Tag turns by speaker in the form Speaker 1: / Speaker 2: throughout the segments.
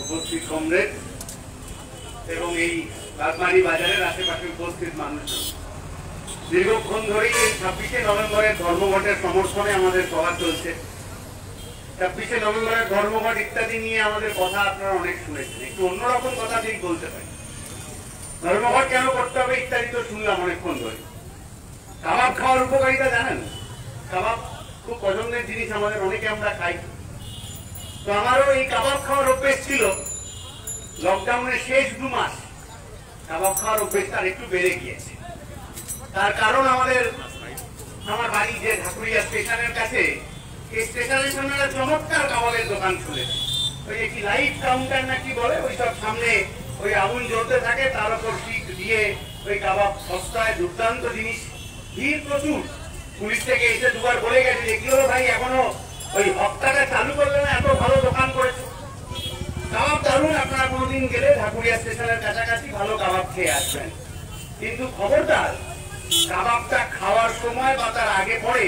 Speaker 1: উপস্থিত কমরেড এবং এই বাগমারি বাজারের আশেপাশে উপস্থিত মানুষজন, দীর্ঘক্ষণ ধরেই এই 26শে নভেম্বরের ধর্মঘটের সমর্থনে আমাদের সভা চলছে। 26শে নভেম্বরের ধর্মঘট ইত্যাদি নিয়ে আমাদের কথা আপনারা অনেক শুনেছেন, একটু অন্যরকম কথা ঠিক বলতে পারি। ধর্মঘট কেন করতে হবে ইত্যাদি তো শুনলাম অনেকক্ষণ ধরে। কাবাব খাওয়ার উপকারিতা জানেন? কাবাব খুব পছন্দের জিনিস আমাদের, অনেকে আমরা খাই। তো আমারও এই কাবাব খাওয়ার অভ্যেস ছিল। লকডাউনের শেষ 2 মাস কাবাব খাওয়ার অভ্যেসটা একটু বেড়ে গিয়েছে। তার কারণ আমার বাড়ি যে ঢাকুরিয়া স্টেশনের কাছে, এই স্টেশনের সামনে একটা চমৎকার কাবাবের দোকান খুলেছে। ওই যে কি লাইভ কাউন্টার না কি বলে, ওই সব সামনে ওই আগুন জ্বলতে থাকে, তার উপর শিক দিয়ে ওই কাবাব সস্তায়, দুর্দান্ত জিনিস, ভিড় প্রচুর। পুলিশ থেকে এসে দুবার বলে গেছে যে কি হলো ভাই, এখনো ওই হপ্তাটা চালু করলে না, এত ভালো দোকান করেছে। কাবাব দারুন, আপনারা কোনোদিন গেলে ঢাকুরিয়া স্টেশনের কাছাকাছি ভালো কাবাব খেয়ে আসবেন। কিন্তু খবরদার, কাবাবটা খাওয়ার সময় বা তার আগে পরে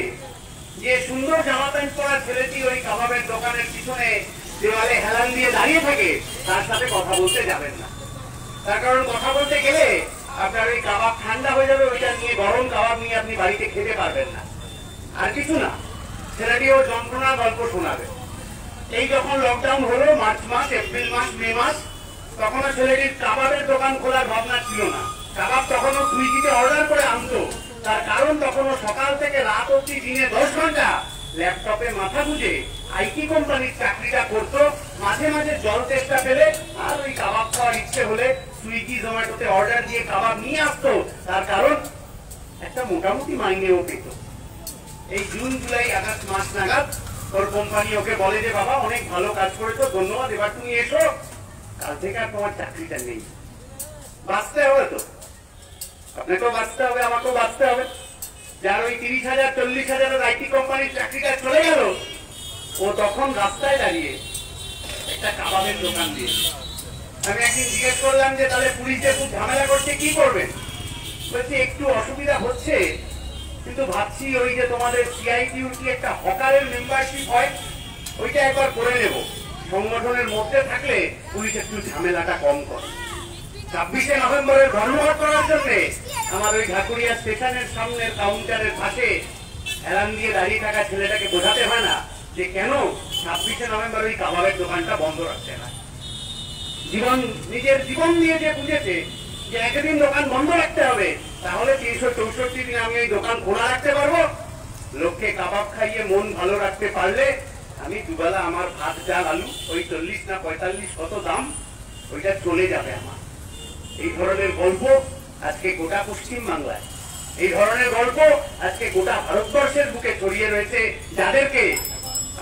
Speaker 1: যে সুন্দর জামা প্যান্ট পরা ছেলেটি ওই কাবাবের দোকানের পিছনে দেওয়ালে হেলান দিয়ে দাঁড়িয়ে থাকে, তার সাথে কথা বলতে যাবেন না। তার কারণ কথা বলতে গেলে আপনার ওই কাবাব ঠান্ডা হয়ে যাবে, ওইটা নিয়ে গরম কাবাব নিয়ে আপনি বাড়িতে খেতে পারবেন না। আর কিছু না, ছেলেটিও যন্ত্রণা গল্প শোনাবে। এই যখন লকডাউন হলো, মার্চ মাস, এপ্রিল মাস, মে মাস, তখনও ছেলেটির কাবাবের দোকান খোলার ভাবনা ছিল না। কাবাব তখনও সুইগিতে অর্ডার করে আনতো। তার কারণ তখনও সকাল থেকে রাত অব্দি দিনে 10 ঘন্টা ল্যাপটপে মাথা গুঁজে আইটি কোম্পানির চাকরিটা করতো। মাঝে মাঝে জল তেষ্টা পেলে আর ওই কাবাব খাওয়ার ইচ্ছে হলে সুইগি জোম্যাটোতে অর্ডার দিয়ে কাবাব নিয়ে আসতো। তার কারণ একটা মোটামুটি মাইনেও পেত। এই জুন, জুলাই, আগস্ট মাস নাগাদ ওর কোম্পানি ওকে বলে যে বাবা অনেক ভালো কাজ করেছো, ধন্যবাদ, এবার তুমি এসো, কাল থেকে আর তোমার চাকরিটা নেই। বাঁচতে হবে তো, আপনাকেও বাঁচতে হবে, আমাকেও বাঁচতে হবে। যার ওই 30,000 40,000 আইটি কোম্পানির চাকরিটা চলে গেল, ও তখন রাস্তায় দাঁড়িয়ে একটা কাবাবের দোকান দিয়ে। আমি একদিন জিজ্ঞেস করলাম যে তাহলে পুলিশে খুব ঝামেলা করছে, কি করবে? বলছি একটু অসুবিধা হচ্ছে, কিন্তু ভাবছি ওই যে তোমাদের সিআইটিউটি একটা হকারের মেম্বারশিপ হয়, ওইটা একবার করে নেব। সংগঠনের মধ্যে থাকলে পুলিশ একটু ঝামেলাটা কম করে। 26শে নভেম্বরের ধর্মঘট করার জন্য আমার ওই ঢাকুরিয়া স্টেশনের সামনের কাউন্টারের পাশে হেলান দিয়ে দাঁড়িয়ে থাকা ছেলেটাকে বোঝাতে হয় না যে কেন 26শে নভেম্বর ওই কাবাবের দোকানটা বন্ধ রাখতে হয়। নিজের জীবন দিয়ে যে বুঝেছে যে একদিন দোকান বন্ধ রাখতে হবে, তাহলে 364 দিন আমি ওই দোকান খোলা রাখতে পারবো। লোককে কাবাব খাইয়ে মন ভালো রাখতে পারলে আমি দুবেলা আমার ভাত, ডাল, আলু, ওই 40 না 45 কত দাম, ওইটা চলে যাবে আমার। এই ধরনের গল্প আজকে গোটা পশ্চিম বাংলায়, এই ধরনের গল্প আজকে গোটা ভারতবর্ষের বুকে ছড়িয়ে রয়েছে, যাদেরকে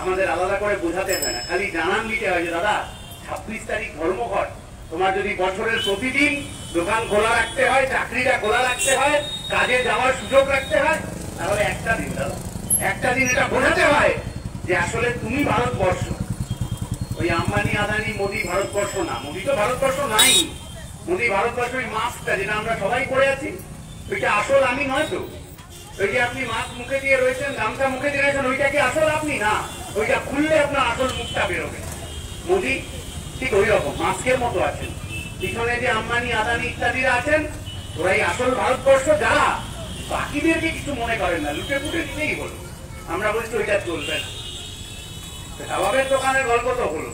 Speaker 1: আমাদের আলাদা করে বোঝাতে হয় না, খালি জানান দিতে হয় যে দাদা 26 তারিখ ধর্মঘট, তোমার যদি বছরের প্রতিদিন দোকান খোলা রাখতে হয়, চাকরিটা খোলা রাখতে হয়, কাজে যাওয়ার সুযোগ রাখতে হয়, তাহলে একটা দিন দাদা, একটা দিন এটা বোঝাতে হয় যে আসলে তুমি ভারতবর্ষ। ওই আম্বানি, আদানি, মোদি ভারতবর্ষ না। মোদি তো ভারতবর্ষ নাই। মোদি ভারতবর্ষ ওই মাস্কটা যেটা আমরা সবাই পরে আছি, ওইটা আসল আমি নয় তো। ওই যে আপনি মাস্ক মুখে দিয়ে রয়েছেন, গামছা মুখে দিয়ে রয়েছেন, ওইটা কি আসল আপনি? না, ওইটা খুললে আপনার আসল মুখটা বেরোবে। মোদি ঠিক ওই রকম মাস্কের মতো আছেন। পিছনে যে আম্বানি, আদানি ইত্যাদিরা আছেন, ওরাই আসল ভারতবর্ষ, যারা বাকিদেরকে কিছু মনে করেন না, লুটে ফুটে দিতেই হলো। আমরা বলছি ওইটা চলবে না। কাবাবের দোকানের গল্প তো হলো,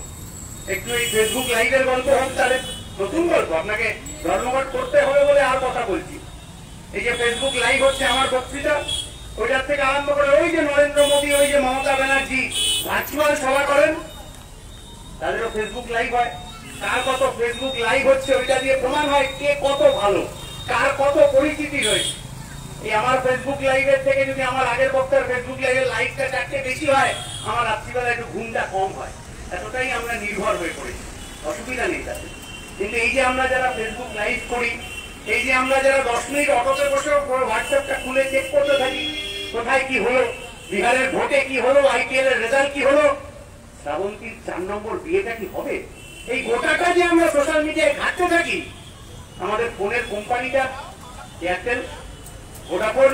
Speaker 1: একটু এই ফেসবুক লাইভের গল্প হোক, তাহলে নতুন গল্প। আপনাকে ধর্মঘট করতে হবে বলে আর কথা বলছি। এই যে ফেসবুক লাইভ হচ্ছে আমার বক্তৃতা, ওইটার থেকে আরম্ভ করে ওই যে নরেন্দ্র মোদী, ওই যে মমতা ব্যানার্জি ভার্চুয়াল সভা করেন, তাদেরও ফেসবুক লাইভ হয়। কার কত ফেসবুক লাইভ হচ্ছে ওইটা দিয়ে প্রমাণ হয় কে কত ভালো, কার কত পরিচিতি রয়েছে। এই আমার ফেসবুক লাইভের থেকে যদি আমার আগের বক্তার ফেসবুক লাইভের লাইভটা 4টে বেশি হয়, আমার রাত্রিবেলা একটু ঘুমটা কম হয়। এতটাই আমরা নির্ভর হয়ে পড়েছি, অসুবিধা নেই তাতে। কিন্তু এই যে আমরা যারা ফেসবুক লাইভ করি, এই যে আমরা যারা 10 মিনিট অটোতে বসে হোয়াটসঅ্যাপটা খুলে চেক করতে থাকি কোথায় কি হলো, বিহারের ভোটে কি হলো, IPL এর রেজাল্ট কি হলো, শ্রাবন্তীর 4 নম্বর বিয়েটা কি হবে, এই গোটাটা যে আমরা সোশ্যাল মিডিয়ায় ঘাটতে থাকি, আমাদের ফোনের কোম্পানিটা এয়ারটেল, ভোডাফোন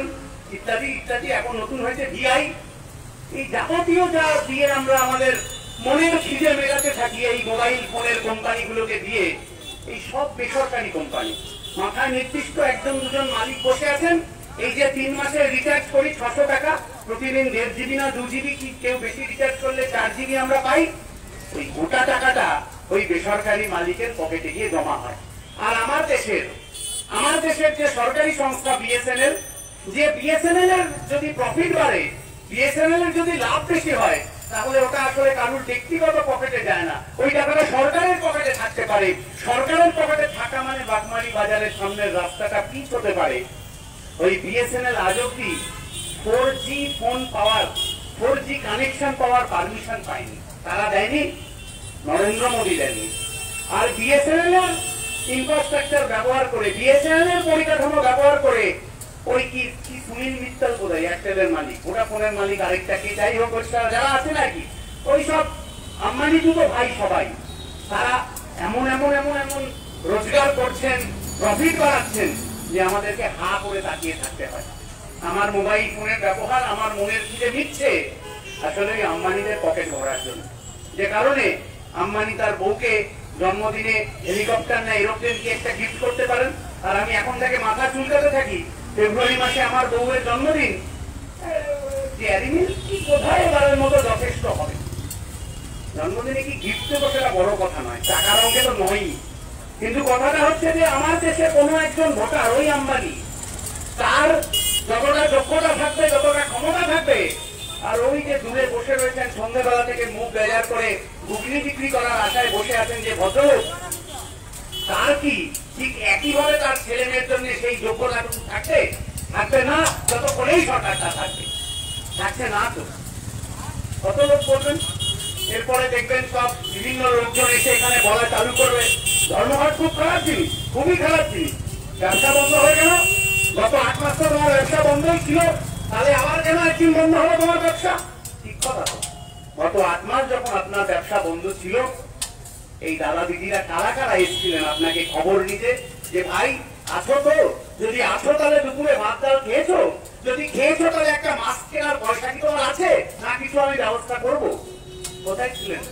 Speaker 1: ইত্যাদি ইত্যাদি, এখন নতুন হয়েছে VI, এই যাবতীয় যা দিয়ে আমরা আমাদের মনের খিদে মেটাতে থাকি এই মোবাইল ফোনের কোম্পানিগুলোকে দিয়ে। এই সব বেসরকারি কোম্পানি, মাথায় নির্দিষ্ট একজন দুজন মালিক বসে আছেন। এই যে 3 মাসের রিচার্জ করি 600 টাকা, প্রতিদিন 1.5 GB না 2 GB, কি কেউ বেশি রিচার্জ করলে 4 GB আমরা পাই। ওই গোটা টাকাটা ওই বেসরকারি মালিকের পকেটে গিয়ে জমা হয়। আর আমার দেশের যে সরকারি সংস্থা বিএসএনএল, যে বিএসএনএল এর যদি প্রফিট বাড়ে, বিএসএনএল এর যদি লাভ বেশি হয়, তাহলে ওটা আসলে কারোর ব্যক্তিগত পকেটে যায় না, ওই টাকাটা সরকারের পকেটে থাকতে পারে। সরকারের পকেটে থাকা মানে বাগমারি বাজারের সামনের রাস্তাটা পিচ হতে পারে। ওই বিএসএনএল আজ অব্দি 4G ফোন পাওয়ার, 4G কানেকশন পাওয়ার পারমিশন পায়নি। তারা দেয়নি, নরেন্দ্র মোদী দেয়নি। আর বিএসএনএল এর ইনফ্রাস্ট্রাকচার ব্যবহার করে, বিএসএনএল এর পরিকাঠামো ব্যবহার করে ওই কি সুনীল মিত্তল বোধহয় এয়ারটেলের মালিক, ভোডাফোনের মালিক আরেকটা কি, যাই হোক যারা আছে নাকি ওই সব আম্বানি দুটো ভাই সবাই, তারা এমন এমন এমন এমন রোজগার করছেন, প্রফিট বাড়াচ্ছেন যে আমাদেরকে হা করে তাকিয়ে থাকতে হয়। আমার মোবাইল ফোনের ব্যবহার আমার মনের খিদে মিটছে আসলে ওই আম্বানিদের পকেট ভরার জন্য। যে কারণে আম্বানি তার বউকে জন্মদিনে হেলিকপ্টার না এরোপ্লেন কি একটা গিফট করতে পারেন। আর আমি এখন থেকে মাথা চুলকাতে থাকি, ফেব্রুয়ারি মাসে আমার বউয়ের জন্মদিন, ডেয়ারি মিল্ক কি কোথায় এবারের মতো যথেষ্ট হবে। জন্মদিনে কি গিফট দেবো সেটা বড় কথা নয়, টাকার অঙ্কে তো নয়। কিন্তু কথাটা হচ্ছে যে আমার দেশে কোনো একজন ভোটার, ওই আম্বানি, তার যতটা যোগ্যতা থাকবে, যতটা ক্ষমতা থাকবে, আর ওই যে দূরে বসে রয়েছেন সন্ধ্যেবেলা থেকে মুখ বেজার করে ঘুগনি বিক্রি করার আশায় বসে আছেন যে ভদ্রলোক, তার কি ঠিক একইভাবে তার ছেলে মেয়ের জন্য সেই যোগ্যতা থাকবে না যতক্ষণেই সরকারটা থাকছে না। তো কত লোক বলবেন, এরপরে দেখবেন সব বিভিন্ন লোকজন এসে এখানে বলা চালু করবে ধর্মঘট খুব খারাপ জিনিস, খুবই খারাপ জিনিস, ব্যবসা বন্ধ হয়ে গেল, গত 8 মাস তো তোমার ব্যবসা বন্ধই ছিল, তাহলে আবার কেন একদিন বন্ধ হলো তোমার ব্যবসা? ঠিক কথা তো, গত 8 মাস যখন আপনার ব্যবসা বন্ধ ছিল, এই দাদা দিদিরা কারা কারা এসেছিলেন আপনাকে খবর নিতে যে ভাই আছো তো, যদি আছো তাহলে দুপুরে ভাত ডাল খেয়েছো, যদি খেয়েছো তাহলে একটা মাস্ক কেনার পয়সা কি তোমার আছে, না কিছু আমি ব্যবস্থা করব? কোথায় ছিলেন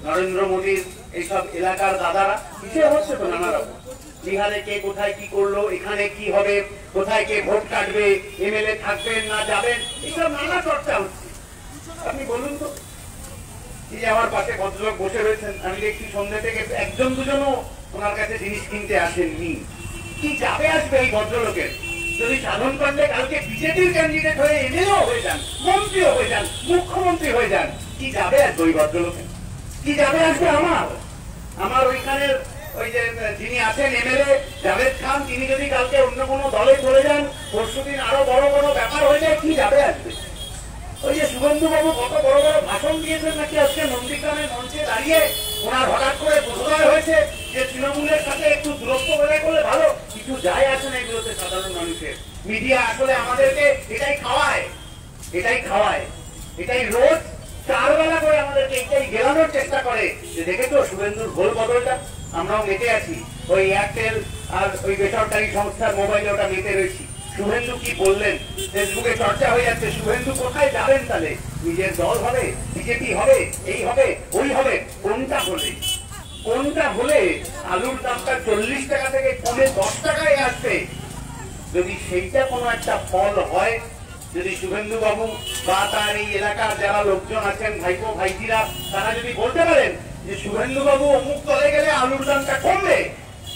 Speaker 1: নরেন্দ্র মোদীর এইসব এলাকার দাদারা? কিসে হচ্ছে তো নানা রকম, বিহারে কে কোথায় কি করলো, এখানে কি হবে, কোথায় কে ভোট কাটবে, এমএলএ থাকবেন না যাবেন, এইসব নানা চর্চা হচ্ছে। আপনি বলুন তো, এই যে আমার পাশে ভদ্রলোক বসে রয়েছেন, আমি দেখছি সন্ধ্যে থেকে একজন দুজনও ওনার কাছে জিনিস কিনতে আসেননি। কি যাবে আসবে এই ভদ্রলোকের? যদি সাধন পান্ডে কালকে বিজেপির ক্যান্ডিডেট হয়ে এমএলএও হয়ে যান, মন্ত্রীও হয়ে যান, মুখ্যমন্ত্রী হয়ে যান, কি যাবে আসবে ওই ভদ্রলোকের? কি যাবে আসবে আমার ওইখানের ওই যে যিনি আছেন এমএলএ জাভেদ খান, তিনি যদি কালকে অন্য কোনো দলে চলে যান, পরশুদিন আরো বড় কোনো ব্যাপার হয়ে যায়, কি যাবে আসবে? ওই যে শুভেন্দু বাবু কত বড় বড় ভাষণ দিয়েছেন নাকি আজকে নন্দীগ্রামের মঞ্চে দাঁড়িয়ে, ওনার হঠাৎ করে বোধোদয় হয়েছে যে তৃণমূলের সাথে একটু দূরত্ব বজায় করলে ভালো। কিছু যায় আসে না এগুলোতে সাধারণ মানুষের। মিডিয়া আসলে আমাদেরকে এটাই খাওয়ায়, এটাই রোজ 4 বেলা করে আমাদেরকে এইটাই গেলানোর চেষ্টা করে যে দেখেছো শুভেন্দুর গোল বদলটা, আমরাও মেতে আছি ওই এয়ারটেল আর ওই বেসরকারি সংস্থার মোবাইলে ওটা মেতে রয়েছি। শুভেন্দু কি বললেন, ফেসবুকে চর্চা হয়ে যাচ্ছে, শুভেন্দু কোথায় যাবেন তাহলে? নিজের দল হবে, বিজেপি হবে, এই হবে ওই হবে, কোনটা হলে আলুর দামটা 40 টাকা থেকে কমে 10 টাকায় আসবে, যদি সেইটা কোনো একটা ফল হয়, যদি শুভেন্দু বাবু বা তার এই এলাকার যারা লোকজন আছেন ভাইপো ভাইজিরা, তারা যদি বলতে পারেন যে শুভেন্দু বাবু অমুক দলে গেলে আলুর দামটা কমবে,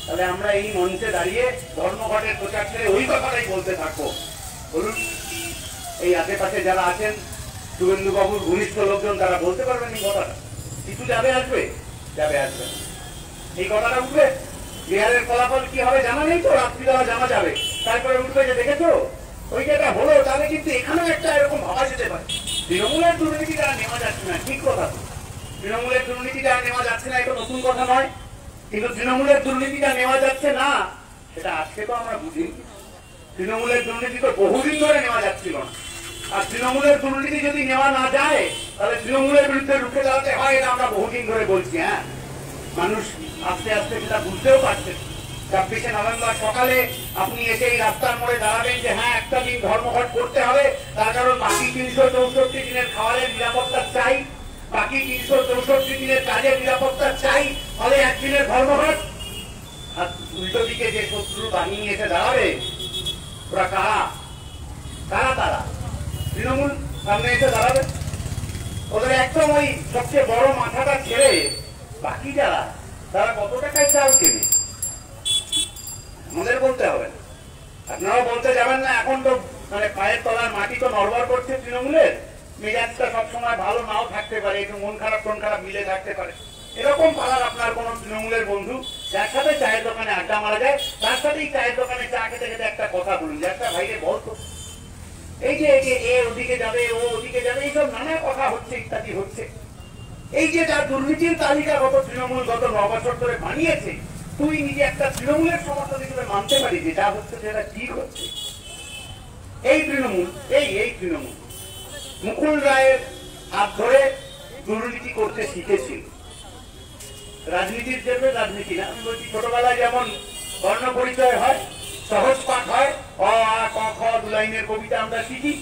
Speaker 1: তাহলে আমরা এই মঞ্চে দাঁড়িয়ে ধর্মঘটের প্রচার ছেড়ে ওই কথাটাই বলতে থাকবো। বলুন, এই আশেপাশে যারা আছেন শুভেন্দু বাবুর ঘনিষ্ঠ লোকজন, তারা বলতে পারবেন এই কথাটা? কিছু যাবে আসবে এই কথাটা উঠবে? বিহারের ফলাফল কি হবে জানা নেই তো, রাত্রিবেলা জানা যাবে, তারপরে উঠবে যে দেখেছো ওই যেটা হলো, তাহলে কিন্তু এখানেও একটা এরকম ভাবা যেতে পারে তৃণমূলের দুর্নীতিটা নেওয়া যাচ্ছে না। ঠিক কথা, তৃণমূলের দুর্নীতিটা নেওয়া যাচ্ছে না, এটা নতুন কথা নয়, কিন্তু তৃণমূলের দুর্নীতিটা নেওয়া যাচ্ছে না সেটা আজকে তো আমরা বুঝি। তৃণমূলের দুর্নীতি তো বহুদিন ধরে নেওয়া যাচ্ছিল না। আর তৃণমূলের দুর্নীতি যদি নেওয়া না যায়, তাহলে তৃণমূলের বিরুদ্ধে রুখে দাঁড়াতে হয়, এটা আমরা বহুদিন ধরে বলছি। হ্যাঁ, মানুষ আস্তে আস্তে সেটা বুঝতেও পারছে। 26শে নভেম্বর সকালে আপনি এসে এই রাস্তার মোড়ে দাঁড়াবেন যে হ্যাঁ একটা দিন ধর্মঘট করতে হবে, তার কারণ বাকি 364 দিনের খাবারের নিরাপত্তা চাই, বাকি 364 দিনের কাজের নিরাপত্তা চাই, ফলে একদিনের ধর্মঘট। আর উল্টো দিকে যে শত্রু বাহিনী এসে দাঁড়াবে, ওরা কারা? তারা তৃণমূল সামনে এসে দাঁড়াবে। ওদের একদম ওই সবচেয়ে বড় মাথাটা ছেড়ে বাকি যারা, তারা কত টাকায় চাল কেনে আমাদের বলতে হবে না, আপনারাও বলতে যাবেন না। এখন তো মানে পায়ের তলার মাটি তো নড়বড় করছে তৃণমূলের, মেজাজটা সবসময় ভালো নাও থাকতে পারে, একটু মন খারাপ মিলে থাকতে পারে। এরকম পাড়ার আপনার কোন তৃণমূলের বন্ধু যার সাথে চায়ের দোকানে আড্ডা মারা যায়, তার সাথেই চায়ের দোকানে চা খেতে খেতে একটা কথা বলুন যে একটা ভাইরে বলতো এই যে এ ওদিকে যাবে, ও ওদিকে যাবে, এইসব নানা কথা হচ্ছে, ইত্যাদি হচ্ছে। এই যে যার দুর্নীতির তালিকা গত তৃণমূল গত 9 বছর ধরে বানিয়েছে, তুই নিজে একটা তৃণমূলের সমর্থক হিসেবে মানতে পারি যে যা হচ্ছে সেটা ঠিক হচ্ছে। এই তৃণমূল মুকুল রায়ের হাত ধরে দুর্নীতি করতে শিখেছিল। রাজনীতির জন্য রাজনীতি না, আমি বলছি ছোটবেলায় যেমন বর্ণ পরিচয় হয়, সহজ পাঠ হয়, অ আ ক খ 2 লাইনের কবিতা আমরা শিখি,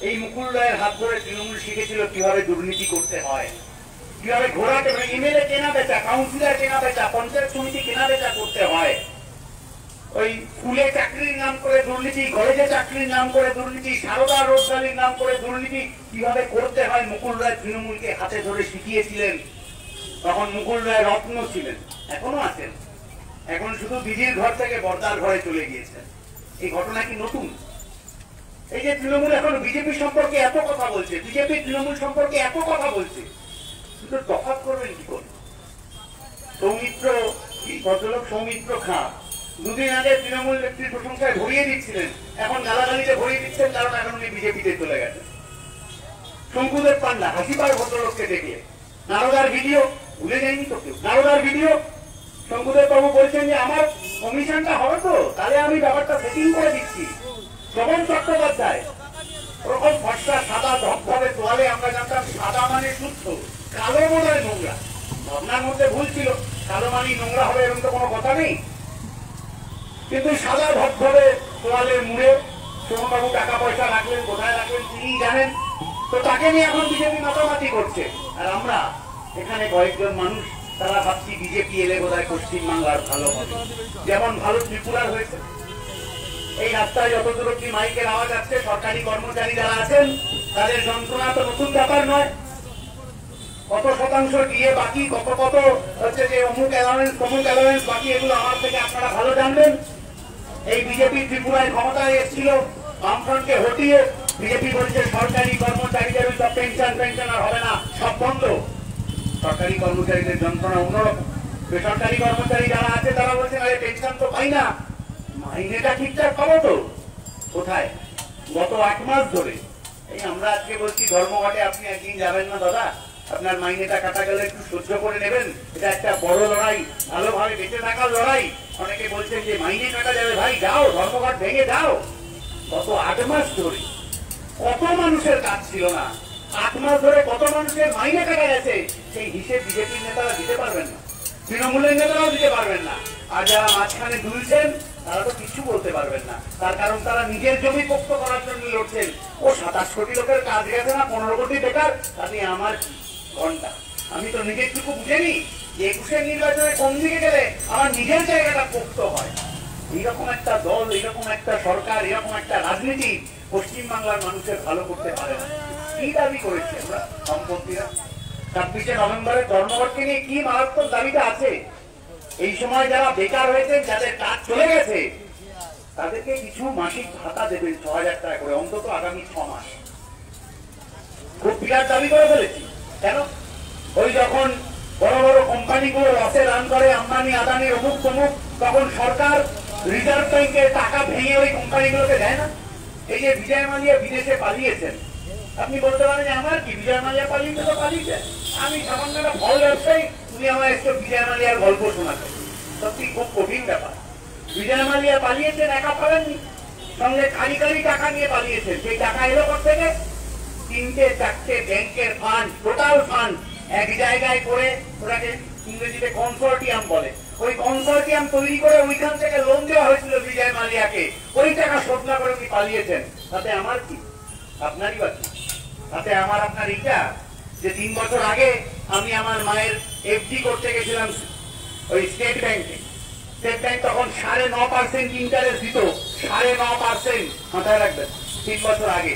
Speaker 1: এই মুকুল রায়ের হাত ধরে তৃণমূল শিখেছিল কিভাবে দুর্নীতি করতে হয়, কিভাবে ঘোড়াকে এমএলএ কেনা বেচা, কাউন্সিলর কেনা বেচা, পঞ্চায়েত সমিতি কেনা বেচা করতে হয়। ওই স্কুলে চাকরির নাম করে দুর্নীতি, কলেজে চাকরির নাম করে দুর্নীতি, সারদা রোজগারির নাম করে দুর্নীতি কিভাবে করতে হয় মুকুল রায় তৃণমূলকে হাতে ধরে শিখিয়েছিলেন। তখন মুকুল রায় রত্ন ছিলেন, এখনো আছেন, এখন শুধু দিদির ঘর থেকে বর্দার ঘরে চলে গিয়েছেন। এই ঘটনা কি নতুন? এই যে তৃণমূল এখন বিজেপি সম্পর্কে এত কথা বলছে, বিজেপি তৃণমূল সম্পর্কে এত কথা বলছে, কিন্তু তফাৎ করবেন কি করে? ভদ্রলোক সৌমিত্র খাঁ দুদিন আগে তৃণমূল নেত্রীর প্রশংসায় ভরিয়ে দিচ্ছিলেন, এখন গালাগালিতে ভরিয়ে দিচ্ছেন, কারণ এখন উনি বিজেপিতে চলে গেছেন। শঙ্কুদেব পান্ডা হাসি পায় ভদ্রলোককে দেখে। নারদার ভিডিও ভুলে যায়নি তো কেউ, নারদার ভিডিও। শঙ্কুদেব বাবু বলছেন যে আমার কমিশনটা হবে তো, তাহলে আমি ব্যাপারটা সেটিং করে দিচ্ছি। শ্রবণ চট্টোপাধ্যায় ওরকম ফর্সা সাদা ধবধবে তোয়ালে, আমরা জানতাম সাদা মানে শুদ্ধ, কালো মনে হয় নোংরা। ভাবনার মধ্যে ভুল ছিল, কালো মানে নোংরা হবে এরকম তো কোনো কথা নেই। কিন্তু সাদা ধবধবে তোয়ালের মুড়ে সোমবাবু টাকা পয়সা রাখলেন, কোথায় রাখলেন তিনি জানেন। তো তাকে নিয়ে এখন বিজেপি মাতামাতি করছে। আর আমরা এখানে কয়েকজন মানুষ, তারা ভাবছি বিজেপি এলে বোধহয় পশ্চিমবাংলার ভালো হবে, যেমন ভালো ত্রিপুরার হয়েছে। এই রাস্তায় যত দূর অব্দি মাইকের আওয়াজ আসছে, সরকারি কর্মচারী যারা আছেন তাদের যন্ত্রণা তো নতুন ব্যাপার নয়। কত শতাংশ দিয়ে বাকি, কত হচ্ছে যে অমুক অ্যালাউন্স বাকি, এগুলো আমার থেকে আপনারা ভালো জানবেন। এই বিজেপি ত্রিপুরায় ক্ষমতায় এসেছিল, বামফ্রন্টকে হটিয়ে বিজেপি বলছে সরকারি কর্মচারীদের সব পেনশন আর হবে না, সব বন্ধ। সরকারি কর্মচারীদের যন্ত্রণা অন্যরকম। বেসরকারি কর্মচারী যারা আছে তারা বলছেন আরে পেনশন তো পাই না, মাইনেটা ঠিকঠাক পাবো তো? কোথায়? গত 8 মাস ধরে এই আমরা আজকে বলছি ধর্মঘটে আপনি একদিন যাবেন না দাদা, আপনার মাইনেটা কাটা গেলে একটু সহ্য করে নেবেন, এটা একটা বড় লড়াই, ভালোভাবে বেঁচে থাকার লড়াই। অনেকে বলছেন যে মাইনে কাটা যাবে, ভাই যাও, ধর্মঘট ভেঙে যাও। গত 8 মাস ধরে কত মানুষের কাজ ছিল না, 8 মাস ধরে কত মানুষের মাইনে কাটা গেছে, সেই হিসেব বিজেপির নেতারা দিতে পারবেন না, তৃণমূলের নেতারাও দিতে পারবেন না। আর যারা মাঝখানে দুলছেন তারা তো কিছু বলতে পারবেন না, তার কারণ তারা নিজের জমি পোক্ত করার জন্য লড়ছেন। ও 27 কোটি লোকের কাজ গেছে না, 15 কোটি বেকার, তাতে আমার ঘন্টা, আমি তো নিজের টুকু বুঝেনি যে 21-এর নির্বাচনে কোন দিকে গেলে আমার নিজের জায়গাটা পোক্ত হয়। এইরকম একটা দল, এইরকম একটা সরকার, এরকম একটা রাজনীতি পশ্চিমবাংলার মানুষের ভালো করতে পারে না। কি দাবি করেছে আমরা সম্পত্তিরা? 26শে নভেম্বরের ধর্মঘটকে নিয়ে কি মারাত্মক দাবিটা আছে? এই সময় যারা বেকার হয়েছেন, যাদের কাজ চলে গেছে, তাদেরকে কিছু মাসিক ভাতা দেবেন 6000 টাকা করে, অন্তত আগামী 6 মাস। খুব বিরাট দাবি করে ফেলেছি। কেন? ওই যখন বড় বড় কোম্পানিগুলো লসে রান করে, আম্বানি আদানি অমুক তমুক, তখন সরকার রিজার্ভ ব্যাংকের টাকা ভেঙে ওই কোম্পানিগুলোকে দেয় না। এই যে বিজয় মালিয়া বিদেশে পালিয়েছেন, আপনি বলতে পারেন যে আমার কি, বিজয় মালিয়া পালিয়েছে তো পালিয়েছে, আমি সামান্য একটা ফল ব্যবসায়ী, তুমি আমার একটু বিজয় মালিয়ার গল্প শোনাচ্ছেন। সত্যি খুব কঠিন ব্যাপার। বিজয় মালিয়া পালিয়েছেন, একা পালেননি, সঙ্গে খালি টাকা নিয়ে পালিয়েছেন। সেই টাকা এলো কোথা থেকে? 3-4টে ব্যাংকের ফান্ড, টোটাল ফান্ড এক জায়গায় করে, ওটাকে ইংরেজিতে কনসোর্টিয়াম বলে, ওই কনসোর্টিয়াম তৈরি করে ওইখান থেকে লোন দেওয়া হয়েছিল বিজয় মালিয়াকে, ওই টাকা শোধ না করে উনি পালিয়েছেন। তাতে আমার কি, আপনারই বা কি? তাতে আমার আপনার ইটা যে 3 বছর আগে আমি আমার মায়ের এফডি করতে গেছিলাম ওই স্টেট ব্যাংকে। স্টেট ব্যাংক তখন 9.5% ইন্টারেস্ট দিত, 9.5%, মাথায় রাখবেন, 3 বছর আগে।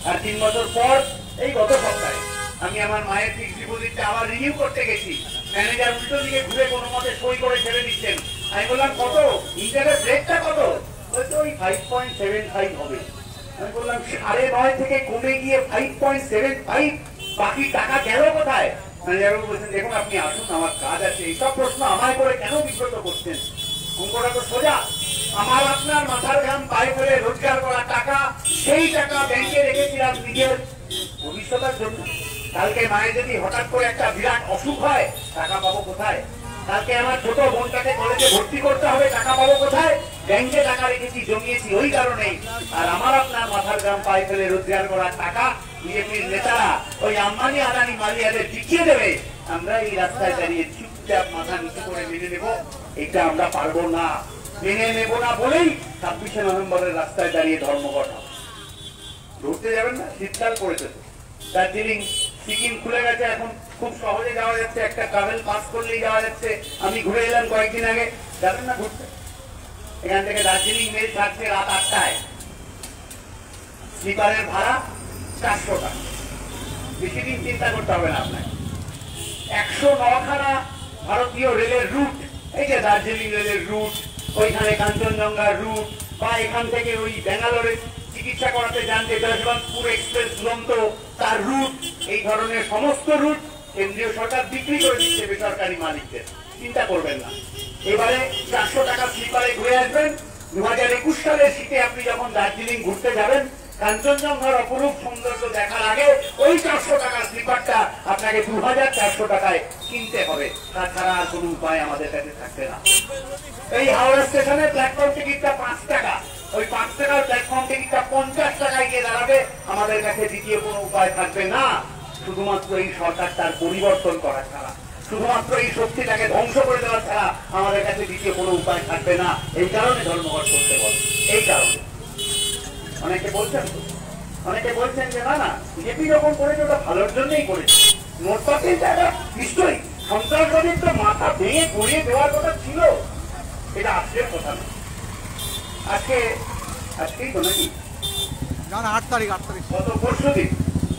Speaker 1: আর 3 বছর পর এই গত সপ্তাহে আমি আমার মায়ের ফিক্সড ডিপোজিটটা আবার রিনিউ করতে গেছি। ম্যানেজার উল্টো দিকে ঘুরে কোনো মতে সই করে ছেড়ে দিচ্ছেন। আমি বললাম কত ইন্টারেস্ট রেটটা কত? হয়তো ওই 5.75 হবে। আমি বললাম 9.5 থেকে কমে গিয়ে 5.75, বাকি টাকা গেল কোথায়? ম্যানেজার বলছেন দেখুন আপনি আসুন, আমার কাজ আছে, এইসব প্রশ্ন আমায় করে কেন বিব্রত করছেন? অঙ্কটা তো সোজা। আমার আপনার মাথার ঘাম পায়ে ফেলে রোজগার করা টাকা, সেই টাকা ব্যাংকে রেখেছিলাম নিজের ভবিষ্যতের জন্য। কালকে মায়ের যদি হঠাৎ করে একটা বিরাট অসুখ হয়, টাকা পাবো কোথায়? কালকে আমার ছোট বোনটাকে কলেজে ভর্তি করতে হবে, টাকা পাবো কোথায়? ব্যাংকে টাকা রেখেছি, জমিয়েছি ওই কারণেই। আর আমার আপনার মাথার ঘাম পায়ে ফেলে রোজগার করা টাকা বিজেপির নেতারা ওই আম্বানি আদানি মালিয়াদের টিকিয়ে দেবে। আমরা এই রাস্তায় দাঁড়িয়ে চুপচাপ মাথা নিচু করে মেনে নেব? এটা আমরা পারবো না। মেনে নেব না বলেই 26শে নভেম্বরের রাস্তায় দাঁড়িয়ে ধর্মঘট হবে। ঘুরতে যাবেন না? শীতকাল পড়েছে তো। দার্জিলিং, সিকিম খুলে গেছে, এখন খুব সহজে যাওয়া যাচ্ছে, একটা ট্রাভেল পাস করলেই যাওয়া যাচ্ছে। আমি ঘুরে এলাম কয়েকদিন আগে। যাবেন না ঘুরতে? এখান থেকে দার্জিলিং মেল ছাড়ছে রাত 8টায়। স্লিপারের ভাড়া 400 টাকা। বেশি দিন চিন্তা করতে হবে না আপনাকে। 109খানা ভারতীয় রেলের রুট, এই যে দার্জিলিং রেলের রুট, ওইখানে কাঞ্চনজঙ্ঘার রুট, বা এখান থেকে ওই ব্যাঙ্গালোরে চিকিৎসা করাতে যান যে যশবন্তপুর এক্সপ্রেস দুরন্ত, তার রুট, এই ধরনের সমস্ত রুট কেন্দ্রীয় সরকার বিক্রি করে দিচ্ছে বেসরকারি মালিকদের। চিন্তা করবেন না। এবারে 400 টাকা স্লিপারে ঘুরে আসবেন। 2021 সালের শীতে আপনি যখন দার্জিলিং ঘুরতে যাবেন, কাঞ্চনজঙ্ঘার অপরূপ সৌন্দর্য দেখার আগে ওই 400 টাকার স্লিপারটা আপনাকে 2400 টাকায় কিনতে হবে। তাছাড়া আর কোনো উপায় আমাদের কাছে থাকবে না। এই হাওড়া স্টেশনে প্ল্যাটফর্ম টিকিটটা 5 টাকা। ওই 5 টাকার প্ল্যাটফর্ম টিকিটটা 50 টাকায় গিয়ে দাঁড়াবে। আমাদের কাছে দ্বিতীয় কোনো উপায় থাকবে না, শুধুমাত্র এই সরকারটার পরিবর্তন করা ছাড়া, শুধুমাত্র এই শক্তিটাকে ধ্বংস করে দেওয়া ছাড়া আমাদের কাছে দ্বিতীয় কোনো উপায় থাকবে না। এই কারণে ধর্মঘট করতে বল। এই কারণে অনেকে বলছেন যে না না, বিজেপি যখন করেছে ওটা ভালোর জন্যই করেছে। নোটপাতিটা নিশ্চয়ই সন্ত্রাসবাদীর তো মাথা ভেঙে গড়িয়ে দেওয়ার কথা ছিল, এটা আজকের কথা না। আজকেই তো নাকি
Speaker 2: 8 তারিখ
Speaker 1: গত পরশুদিন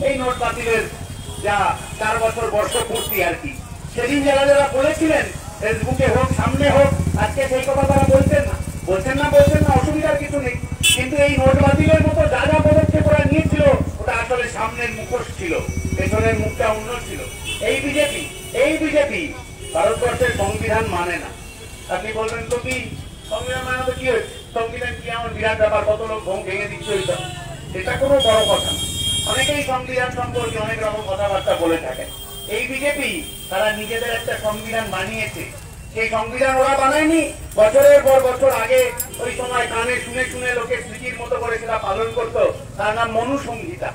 Speaker 1: এই নোট বাতিলের যা 4 বছর বর্ষপূর্তি আর কি, সেদিন যারা বলেছিলেন ফেসবুকে হোক সামনে হোক, আজকে সেই কথা তারা বলছেন না, অসুবিধার কিছু নেই। কিন্তু এই নোট বাতিলের মতো যা যা পদক্ষেপ ওরা নিয়েছিল ওটা আসলে সামনের মুখোশ ছিল, পেছনের মুখটা অন্য ছিল। এই বিজেপি ভারতবর্ষের সংবিধান মানে না। আপনি বলবেন তো কি সংবিধান মানে তো কি হয়েছে? সংবিধান কি এমন বিরাট ব্যাপার, কত লোক ভেঙে দিচ্ছে? এটা কোনো বড় কথা না। অনেকেই সংবিধান সম্পর্কে অনেক রকম কথাবার্তা বলে থাকেন। এই বিজেপি তারা নিজেদের একটা সংবিধান বানিয়েছে। সেই সংবিধান ওরা বানায়নি, বছরের পর বছর আগে ওই সময় কানে শুনে লোকের স্মৃতির মতো করে সেটা পালন করত। তার নাম মনুসংহিতা।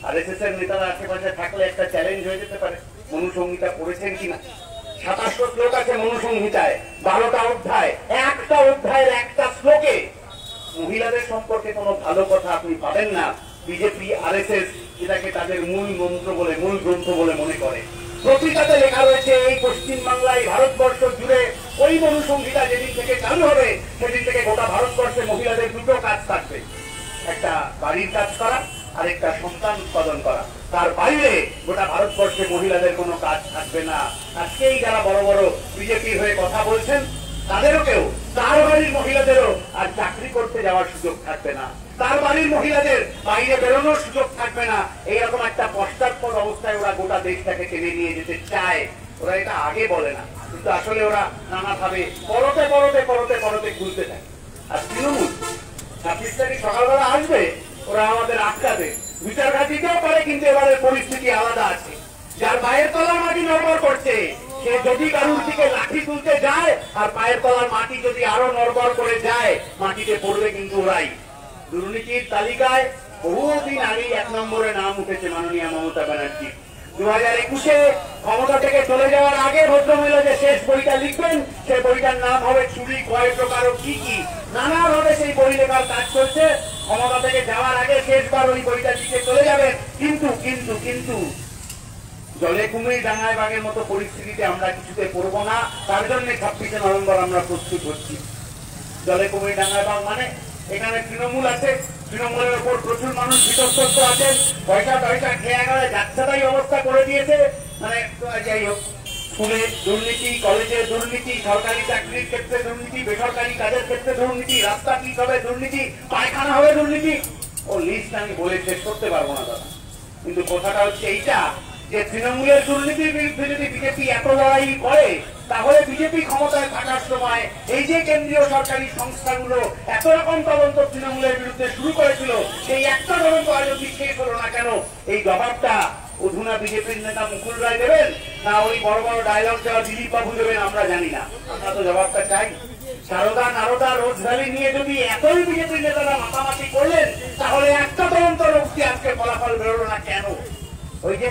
Speaker 1: আরএসএস এর নেতারা আশেপাশে থাকলে একটা চ্যালেঞ্জ হয়ে যেতে পারে, মনুসংহিতা পড়েছেন কিনা। 27 শ্লোক আছে মনুসংহিতায়, 12টা অধ্যায়। একটা অধ্যায়ের একটা শ্লোকে মহিলাদের সম্পর্কে কোনো ভালো কথা আপনি পাবেন না। বিজেপি আরএসএস এটাকে তাদের মূল মন্ত্র বলে, মূল গ্রন্থ বলে মনে করে। পত্রিকাতে লেখা রয়েছে এই পশ্চিমবাংলায়, ভারতবর্ষ জুড়ে ওই মনুসংহিতা যেদিন থেকে চালু হবে সেদিন থেকে গোটা ভারতবর্ষে মহিলাদের দুটো কাজ থাকবে, একটা বাড়ির কাজ করা আর একটা সন্তান উৎপাদন করা। তার বাইরে গোটা ভারতবর্ষে মহিলাদের কোনো কাজ থাকবে না। আজকেই যারা বড় বড় বিজেপির হয়ে কথা বলছেন তাদেরকেও, তার বাড়ির মহিলাদেরও আর চাকরি করতে যাওয়ার সুযোগ থাকবে না, তার বাড়ির মহিলাদের বাইরে বেরোনোর সুযোগ থাকবে না। এইরকম একটা পশ্চাৎপদ অবস্থায় ওরা গোটা দেশটাকে টেনে নিয়ে যেতে চায়। ওরা এটা আগে বলে না, কিন্তু আসলে ওরা নানাভাবে পরতে খুলতে থাকে। আর তৃণমূল 26 তারিখ সকালবেলা আসবে, ওরা আমাদের আটকাবে, বিচারঘাট দিতেও পারে, কিন্তু এবারের পরিস্থিতি আলাদা আছে। যার পায়ের তলার মাটি নড়বড় করছে, সে যদি কারুর দিকে লাঠি তুলতে যায় আর পায়ের তলার মাটি যদি আরো নড়বড় করে যায়, মাটিতে পড়বে কিন্তু ওরাই। দুর্নীতির তালিকায় বহুদিন আগেই 1 নম্বরে নাম উঠেছে মাননীয় মমতা ব্যানার্জি। 2021-এ ক্ষমতা থেকে চলে যাওয়ার আগে ভদ্রমহিলা যে শেষ বইটা লিখবেন, সেই বইটার নাম হবে চুরি কয় প্রকার ও কি কি। নানাভাবে সেই বই লেখার কাজ চলছে। ক্ষমতা থেকে যাওয়ার আগে শেষবার ওই বইটা লিখে চলে যাবেন। কিন্তু জলে কুমির ডাঙায় বাঘের মতো পরিস্থিতিতে আমরা কিছুতে পড়বো না। তার জন্য 26শে নভেম্বর আমরা প্রস্তুত হচ্ছি। জলে কুমির ডাঙায় বাঘ মানে এখানে তৃণমূল আছে, তৃণমূলের উপর প্রচুর মানুষ বিতস্ত আছেন, পয়সা খেয়ে গেলে যাচ্ছাতাই অবস্থা করে দিয়েছে। মানে যাই হোক, স্কুলে দুর্নীতি, কলেজে দুর্নীতি, সরকারি চাকরির ক্ষেত্রে দুর্নীতি, বেসরকারি কাজের ক্ষেত্রে দুর্নীতি, রাস্তা ঠিক হবে দুর্নীতি, পায়খানা হবে দুর্নীতি। ও লিস্ট আমি বলে শেষ করতে পারবো না দাদা। কিন্তু কথাটা হচ্ছে এইটা যে তৃণমূলের দুর্নীতির বিরুদ্ধে যদি বিজেপি এত লড়াই করে, তাহলে বিজেপি ক্ষমতায় থাকার সময় এই যে কেন্দ্রীয় সরকারি সংস্থাগুলো এত রকম তদন্ত তৃণমূলের বিরুদ্ধে শুরু করেছিল, সেই একটা তদন্ত আজ অব্দি শেষ হলো না কেন? এই জবাবটা অধুনা বিজেপির নেতা মুকুল রায় দেবেন, না ওই বড় বড় ডায়লগ দেওয়া দিলীপ বাবু দেবেন, আমরা জানি না। আমরা তো জবাবটা চাই। সারদা, নারদা, রোজ ভ্যালি নিয়ে যদি এতই বিজেপির নেতারা মাতামাতি করলেন, তাহলে একটা তদন্ত রোগটি আজকে ফলাফল বেরোলো না কেন? ওই যে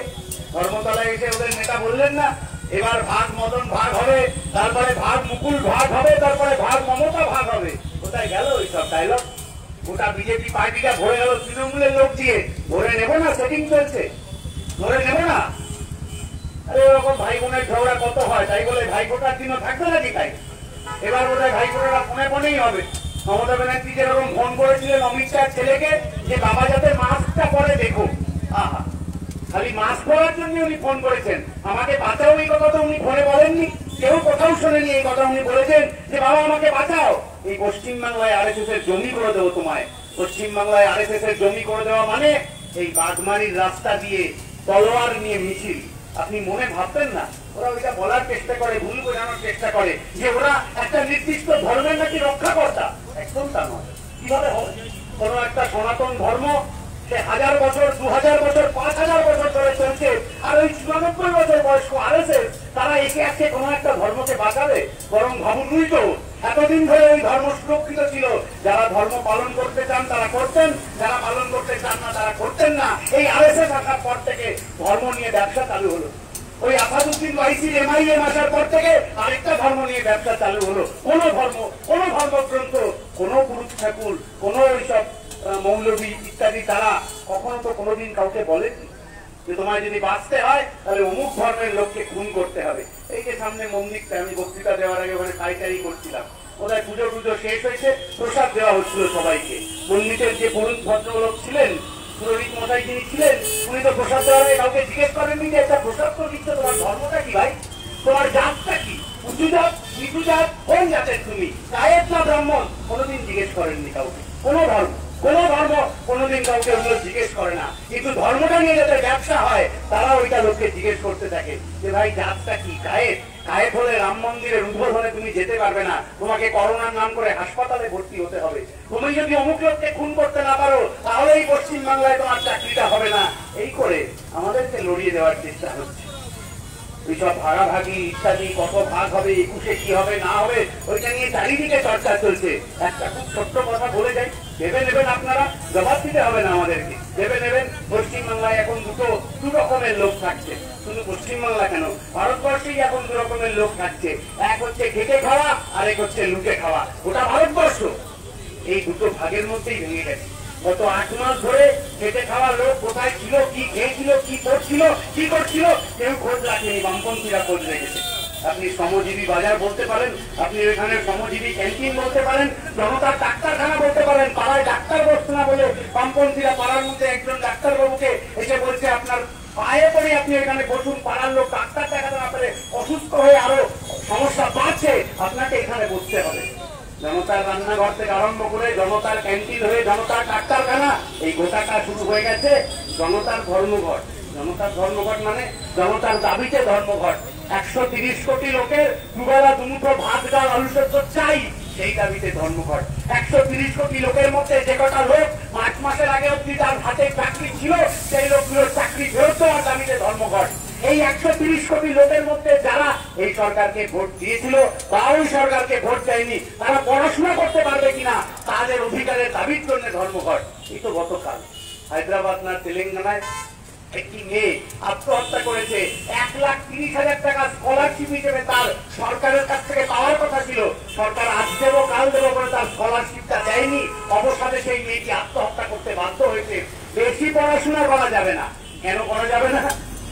Speaker 1: ধর্মতলায় এসে ওদের নেতা বললেন না, এবার ভাগ মদন ভাগ হবে, তারপরে ভাগ মুকুল ভাগ হবে, তারপরে ভাগ মমতা ভাগ হবে। কোথায় গেল ওই সব ডায়লগ? গোটা বিজেপি পার্টিটা ভরে গেল তৃণমূলের লোক দিয়ে। ভরে নেব না? সেটিং চলছে, ধরে নেব না? আরে ওরকম ভাই বোনের ঝগড়া কত হয়, তাই বলে ভাইফোঁটার দিনও থাকবে নাকি? তাই এবার বোধহয় ভাইফোঁটারা ফোনেই হবে। মমতা ব্যানার্জি যেরকম ফোন করেছিলেন অমিত শাহ ছেলেকে, যে বাবা যাতে মাস্কটা পরে দেখো। আহা, খালি মাস্ক পরার জন্য উনি ফোন করেছেন। আমাকে বাঁচাও এই কথা তো উনি ফোনে বলেননি, কেউ কোথাও শোনেনি এই কথা। উনি বলেছেন যে বাবা আমাকে বাঁচাও, এই পশ্চিমবাংলায় আরএসএস এর জমি করে দেবো তোমায়। পশ্চিমবাংলায় আরএসএস এর জমি করে দেওয়া মানে এই বাগমারির রাস্তা দিয়ে তলোয়ার নিয়ে মিছিল। আপনি মনে ভাববেন না ওরা ওইটা বলার চেষ্টা করে, ভুল বোঝানোর চেষ্টা করে যে ওরা একটা নির্দিষ্ট ধর্মের নাকি রক্ষাকর্তা। একদম তা নয়। কিভাবে হবে? কোন একটা সনাতন ধর্ম সে 1000 বছর, 2000 বছর, 5000 বছর ধরে চলছে, আর ওই 94 বছর বয়স্ক আরএসএস তারা একে একে কোন একটা ধর্মকে বাঁচাবে? বরং ভাবুন, উল্টো এতদিন ধরে ওই ধর্ম সুরক্ষিত ছিল। যারা ধর্ম পালন করতে চান তারা করতেন, যারা পালন করতে চান না তারা করতেন না। এই আরএসএস আসার পর থেকে ধর্ম নিয়ে ব্যবসা চালু হলো। ওই আসাদুদ্দিন ওয়াইসির এমআইএম আসার পর থেকে আরেকটা ধর্ম নিয়ে ব্যবসা চালু হলো। কোন ধর্মগ্রন্থ, কোন গুরু ঠাকুর, কোন ওইসব মৌলবী ইত্যাদি তারা কখনো তো কোনোদিন কাউকে বলেনি যে তোমায় যদি বাঁচতে হয় তাহলে অমুক ধর্মের লোককে খুন করতে হবে। এই যে সামনে মন্দিরটা, আমি বক্তৃতা দেওয়ার আগে ওখানে পাইকারি করছিলাম, ওদের পুজো শেষ হয়েছে, প্রসাদ দেওয়া হচ্ছিল সবাইকে। মন্দিরের যে পুরুষ ভদ্রলোক ছিলেন, পুরোহিত মশাই যিনি ছিলেন, উনি তো প্রসাদ দেওয়ার আগে কাউকে জিজ্ঞেস করেননি যে একটা প্রসাদ তো দিচ্ছ, তোমার ধর্মটা কি ভাই, তোমার জাতটা কি, উঁচু জাত, নিচু জাত, কোন জাতের তুমি, গায়ের না ব্রাহ্মণ, কোনোদিন জিজ্ঞেস করেননি কাউকে। কোন ধর্ম কোনোদিন কাউকে ওগুলো জিজ্ঞেস করে না। কিন্তু ধর্মটা নিয়ে যাতে ব্যবসা হয়, তারা ওইটা লোককে জিজ্ঞেস করতে থাকে যে ভাই জাতটা কি, কায়েত হলে রাম মন্দিরের উদ্বোধনে তুমি যেতে পারবে না, তোমাকে করোনার নাম করে হাসপাতালে ভর্তি হতে হবে। তুমি যদি অমুক লোককে খুন করতে না পারো, তাহলে এই পশ্চিমবাংলায় তোমার চাকরিটা হবে না। এই করে আমাদেরকে লড়িয়ে দেওয়ার চেষ্টা হচ্ছে। এইসব ভাগাভাগি ইত্যাদি, কত ভাগ হবে, 21-এ কি হবে না হবে, ওইটা নিয়ে চারিদিকে চর্চা চলছে। একটা খুব ছোট্ট কথা বলে যাই, ভেবে নেবেন আপনারা, জবাব দিতে হবে না আমাদেরকে, ভেবে নেবেন। পশ্চিমবাংলায় এখন দু রকমের লোক থাকছে। শুধু পশ্চিমবাংলা কেন, ভারতবর্ষেই এখন 2 রকমের লোক থাকছে। এক হচ্ছে খেটে খাওয়া, আর এক হচ্ছে লুটে খাওয়া। গোটা ভারতবর্ষ এই দুটো ভাগের মধ্যেই ভেঙে গেছে। গত 8 মাস ধরে খেটে খাওয়া লোক কোথায় ছিল, কি খেয়েছিল, কি করছিল, কি করছিল, কেউ খোঁজ রাখেনি। বামপন্থীরা খোঁজ রেখেছে। আপনি শ্রমজীবী বাজার বলতে পারেন, আপনি এখানে শ্রমজীবী ক্যান্টিন বলতে পারেন, জনতার ডাক্তারখানা বলতে পারেন। পাড়ায় ডাক্তার বসছে না বলে বামপন্থীরা পাড়ার মধ্যে একজন ডাক্তারবাবুকে এসে বলছে আপনার পায়ে পড়ে আপনি এখানে বসুন, পাড়ার লোক ডাক্তার দেখাতে না পারে অসুস্থ হয়ে আরো সমস্যা বাড়ছে, আপনাকে এখানে বসতে হবে। জনতার রান্নাঘর থেকে আরম্ভ করে জনতার ক্যান্টিন হয়ে জনতার ডাক্তারখানা, এই গোটাটা শুরু হয়ে গেছে জনতার ধর্মঘট। জনতার ধর্মঘট মানে জনতার দাবিতে ধর্মঘট। 130 কোটি লোকের দুবেলা দুমুঠো ভাত, ডাল, আলু সেদ্ধ চাই, সেই দাবিতে ধর্মঘট। 130 কোটি লোকের মধ্যে যে কটা লোক 5 মাসের আগে অব্দি তার হাতে চাকরি ছিল, সেই লোকগুলোর চাকরি ফেরত দেওয়ার দাবিতে ধর্মঘট। এই 130 কোটি লোকের মধ্যে যারা এই সরকারকে ভোট দিয়েছিল বা ওই সরকারকে ভোট দেয়নি, তারা পড়াশোনা করতে পারবে কিনা তাদের অধিকারের দাবির জন্য ধর্মঘট। এই তো গতকাল হায়দ্রাবাদ না তেলেঙ্গানায় একটি মেয়ে আত্মহত্যা করেছে। 1,30,000 টাকা স্কলারশিপ হিসেবে তার সরকারের কাছ থেকে পাওয়ার কথা ছিল। সরকার আজ দেবো কাল দেবো করে তার স্কলারশিপটা দেয়নি। অবসাদে সেই মেয়েটি আত্মহত্যা করতে বাধ্য হয়েছে। বেশি পড়াশোনা করা যাবে না। কেন করা যাবে না?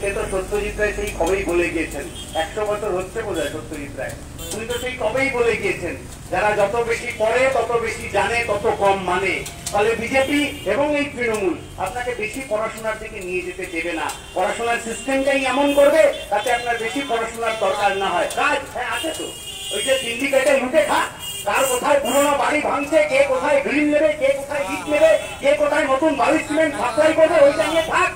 Speaker 1: সে তো সত্যজিৎ রায় সেই কবেই বলে গিয়েছেন, 100 বছর হচ্ছে বোধহয় সত্যজিৎ রায়, উনি তো সেই কবেই বলে গিয়েছেন, যারা যত বেশি পড়ে তত বেশি জানে তত কম মানে। ফলে বিজেপি এবং এই তৃণমূল আপনাকে বেশি পড়াশোনার দিকে নিয়ে যেতে দেবে না। পড়াশোনার সিস্টেমটাই এমন করবে তাতে আপনার বেশি পড়াশোনার দরকার না হয়। কাজ হ্যাঁ আছে তো, ওই যে সিন্ডিকেটে লুটে খা, কার কোথায় পুরোনো বাড়ি ভাঙছে, কে কোথায় গ্রিল নেবে, কে কোথায় ইট নেবে, কে কোথায় নতুন বাড়ি সিমেন্ট সাপ্লাই করবে, ওইটা নিয়ে থাক।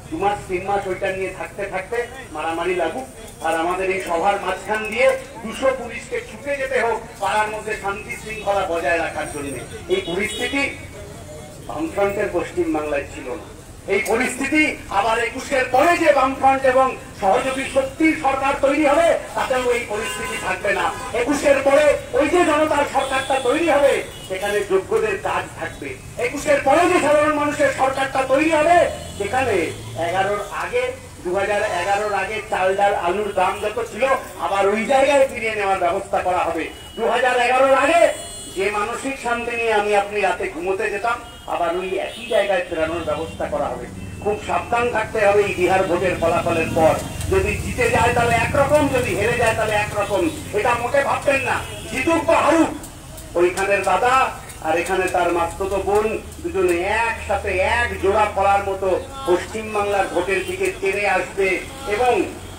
Speaker 1: 2 মাস 3 মাস ওইটা নিয়ে থাকতে থাকতে মারামারি লাগুক, আর আমাদের এই সভার মাঝখান দিয়ে 200 পুলিশকে ছুটে যেতে হোক পাড়ার মধ্যে শান্তি শৃঙ্খলা বজায় রাখার জন্য। এই পরিস্থিতি বামফ্রন্টের পশ্চিম বাংলায় ছিল না। এই পরিস্থিতি আবার 21-এর পরে যে বামফ্রন্ট এবং সহযোগী শক্তির সরকার তৈরি হবে তাতেও এই পরিস্থিতি থাকবে না। 21-এর পরে ওই যে জনতার সরকারটা তৈরি হবে সেখানে যোগ্যদের কাজ থাকবে। 21-এর পরে যে সাধারণ মানুষের সরকারটা তৈরি হবে সেখানে 11-র আগে 2011-র আগে চাল ডাল আলুর দাম যত ছিল আবার ওই জায়গায় ফিরিয়ে নেওয়ার ব্যবস্থা করা হবে। 2011-র আগে যে মানসিক শান্তি নিয়ে আমি আপনি রাতে ঘুমোতে যেতাম আবার ওই একই জায়গায় ফেরানোর ব্যবস্থা করা হবে। খুব সাবধান থাকতে হবে এই বিহার ভোটের ফলাফলের পর। যদি জিতে যায় তাহলে একরকম, যদি হেরে যায় তাহলে একরকম। এটা মোটে ভাববেন না জিতুক বা হারুক, ওইখানের দাদা আর এখানে তার মাস্তুতো বোন দুজনে একসাথে এক জোড়া ফলার মতো পশ্চিম বাংলার ভোটের দিকে টেনে আসবে এবং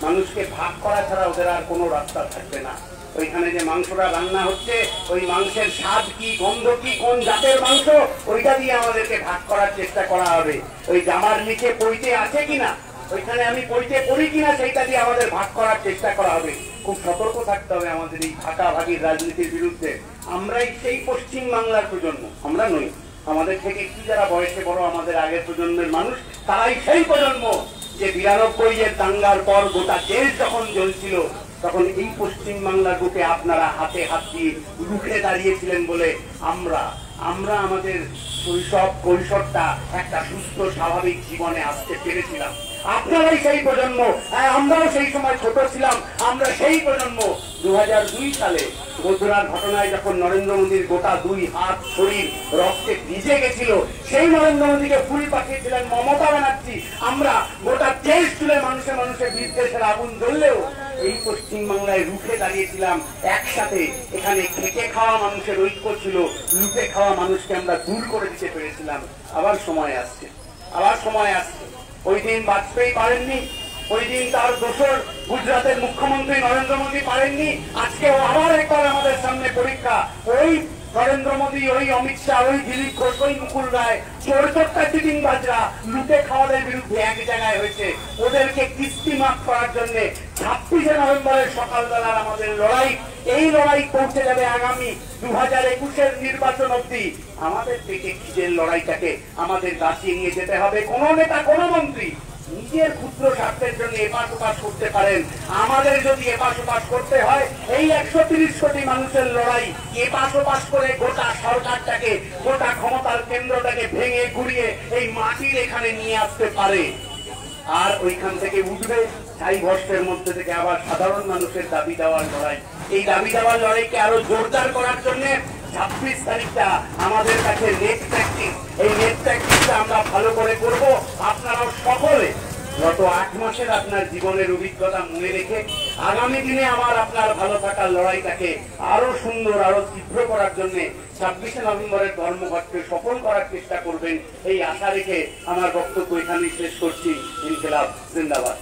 Speaker 1: মানুষকে ভাগ করা ছাড়া ওদের আর কোনো রাস্তা থাকবে না। ওইখানে যে মাংসটা রান্না হচ্ছে ওই মাংসের স্বাদ কি, গন্ধ কি, কোন জাতের মাংস, ওইটা দিয়ে আমাদেরকে ভাগ করার চেষ্টা করা হবে। ওই জামার নিচে পইতে আছে কিনা, ওইখানে আমি পইতে পড়ি কিনা, সেইটা দিয়ে আমাদের ভাগ করার চেষ্টা করা হবে। খুব সতর্ক থাকতে হবে আমাদের এই ভাগাভাগির রাজনীতির বিরুদ্ধে। আমরাই সেই পশ্চিম বাংলার প্রজন্ম, আমরা নই। আমাদের থেকে একটু যারা বয়সে বড়, আমাদের আগের প্রজন্মের মানুষ, তারাই সেই প্রজন্ম যে 92-এর দাঙ্গার পর গোটা দেশ যখন জ্বলছিল তখন এই পশ্চিম বাংলার বুকে আপনারা হাতে হাত দিয়ে রুখে দাঁড়িয়েছিলেন বলে আমরা আমাদের শৈশব কৈশোরটা একটা সুস্থ স্বাভাবিক জীবনে আসতে পেরেছিলাম। আপনারাই সেই প্রজন্ম, আমরাও সেই সময় ছোট ছিলাম, আমরা সেই প্রজন্ম। 2002 সালে গোধরার ঘটনায় যখন নরেন্দ্র মোদীর গোটা 2 হাত শরীর রক্তে ভিজে গেছিল, সেই নরেন্দ্র মোদীকে ফুল পাঠিয়েছিলেন মমতা ব্যানার্জি। আমরা গোটা দেশ জুড়ে মানুষে মানুষে বিদ্বেষের আগুন জ্বললেও এই পশ্চিম বাংলায় রুখে দাঁড়িয়েছিলাম একসাথে। এখানে খেটে খাওয়া মানুষের ঐক্য ছিল, লুটে খাওয়া মানুষকে আমরা দূর করে দিতে পেরেছিলাম। আবার সময় আসছে, আবার সময় আসছে। ওই দিন বাজপেয়ী পারেননি, ওই দিন তার দোসর গুজরাটের মুখ্যমন্ত্রী নরেন্দ্র মোদী পারেননি, আজকেও আবার একবার আমাদের সামনে পরীক্ষা। ওই নরেন্দ্র মোদী, ওই অমিত শাহ, ওই দিলীপ ঘোষ, ওই মুকুল রায়, চোরচোরটা চিটিংবাজরা লুটে খাওয়াদের বিরুদ্ধে এক জায়গায় হয়েছে। ওদেরকে কিস্তি মাফ করার জন্য 26শে নভেম্বরের সকালবেলার আমাদের লড়াই, এই লড়াই পৌঁছে যাবে আগামী 2021-এর নির্বাচন অব্দি। আমাদের পেটে খিদের লড়াইটাকে আমাদের বাঁচিয়ে নিয়ে যেতে হবে। কোন নেতা, কোন মন্ত্রী নিজের ক্ষুদ্র স্বার্থের জন্য এপাশ ওপাশ করতে পারেন। আমাদের যদি এপাশ ওপাশ করতে হয়, এই 130 কোটি মানুষের লড়াই এপাশ ওপাশ করে গোটা সরকারটাকে, গোটা ক্ষমতার কেন্দ্রটাকে ভেঙে ঘুরিয়ে এই মাটির এখানে নিয়ে আসতে পারে। আর ওইখান থেকে উঠবে ছাই ভস্মের মধ্যে থেকে আবার সাধারণ মানুষের দাবি দেওয়ার লড়াই। এই দাবি দেওয়ার লড়াইকে আরো জোরদার করার জন্য 26 তারিখটা আমাদের কাছে নেট প্র্যাকটিস। এই নেট প্র্যাকটিসটা আমরা ভালো করে করব। আপনারাও সকলে গত 8 মাসের আপনার জীবনের অভিজ্ঞতা মনে রেখে আগামী দিনে আপনার ভালো থাকার লড়াইটাকে আরো সুন্দর, আরো তীব্র করার জন্য 26শে নভেম্বরের ধর্মঘটকে সফল করার চেষ্টা করবেন, এই আশা রেখে আমার বক্তব্য এখানেই শেষ করছি। ইনকিলাব জিন্দাবাদ।